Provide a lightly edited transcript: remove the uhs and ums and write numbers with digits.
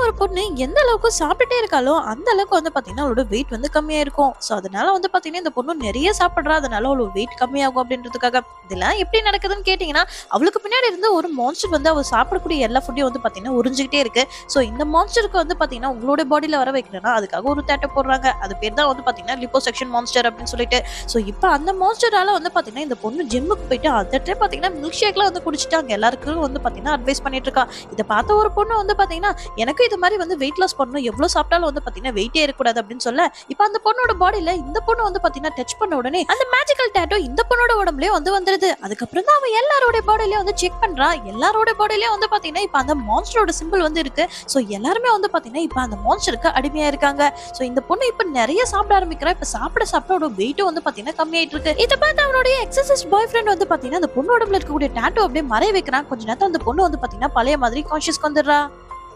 ஒரு பொண்ணு எந்த அளவுக்கு சாப்பிட்டுட்டே இருக்காளோ அந்த அளவுக்கு வந்து பாத்தீங்கன்னா அவளோட வெயிட் வந்து கம்மியா இருக்கும். சோ அதனால வந்து பாத்தீங்கன்னா இந்த பொண்ணு நிறைய சாப்பிடுறா, அதனால அவளோட வெயிட் கம்மியாகும் அப்படின்றதுக்காக. இதெல்லாம் எப்படி நடக்குதுன்னு கேட்டீங்கன்னா, அவளுக்கு பின்னாடி இருந்து ஒரு மான்ஸ்டர் வந்து அவ சாப்பிடக்கூடிய எல்லா ஃபுட்டையும் வந்து பாத்தீங்கன்னா உறிஞ்சிக்கிட்டே இருக்கு. சோ இந்த மான்ஸ்டருக்கு வந்து பாத்தீங்கன்னா உங்களோட பாடியில வர வைக்கணும்னா அதுக்காக ஒரு டேட்டோ போடுறாங்க. அது பேர் தான் வந்து பாத்தீங்கன்னா லிப்போசெக்ஷன் மான்ஸ்டர் அப்படின்னு சொல்லிட்டு. சோ இப்போ அந்த மான்ஸ்டரால வந்து பாத்தீங்கன்னா இந்த பொண்ணு ஜிம்முக்கு போயிட்டு அதட்டே பாத்தீங்கன்னா மில்க் ஷேக்லாம் வந்து குடிச்சிட்டாங்க. எல்லாருக்கும் வந்து பாத்தீங்கன்னா அட்வைஸ் பண்ணிட்டு இருக்கா. இதை பார்த்த ஒரு பொண்ணு வந்து பாத்தீங்கன்னா எனக்கு இது மாதிரி வந்து வெயிட் லாஸ் பண்ணணும், எவ்வளவு சாப்பிட்டாலும் வந்து பாத்தீங்கன்னா வெயிட்டே இருக்கக்கூடாது அப்படின்னு சொல்ல, இப்ப அந்த பொண்ணோட பாடியில இந்த பொண்ணு வந்து பாத்தீங்கன்னா டச் பண்ண உடனே அந்த மேஜிக்கல் டேட்டோ இந்த பொண்ணோட உடம்புலயே வந்து வந்துருது. அதுக்கப்புறம் தான் அவ எல்லாரோட பாடியிலயும் வந்து செக் பண்றா. எல்லாரோட பாடியிலயும் வந்து பாத்தீங்கன்னா இப்ப அந்த மான்ஸ்டரோட சிம்பிள் வந்து இருக்கு. சோ எல்லாருமே வந்து பாத்தீங்கன்னா இப்ப அந்த மான்ஸ்டருக்கு அடிமையா இருக்காங்க. சோ இந்த பொண்ணு இப்ப நிறைய சாப்பிட ஆரம்பிக்கிறா. இப்ப சாப்பிட அவளோட வெயிட்டும் வந்து பாத்தீங்கன்னா கம்மியாயிட்டு இருக்கு. இதை பார்த்து அவனுடைய எக்ஸசைஸ் பாய் ஃப்ரெண்ட் வந்து பாத்தீங்கன்னா அந்த பொண்ணோட உடம்புல இருக்கக்கூடிய டேட்டோ அப்படியே மறைய வைக்கிறான். கொஞ்ச நேரத்துல அந்த பொண்ணு வந்து பாத்தீங்கன்னா பழைய மாதிரி கான்ஷியஸ்க்கு வந்துடுறா.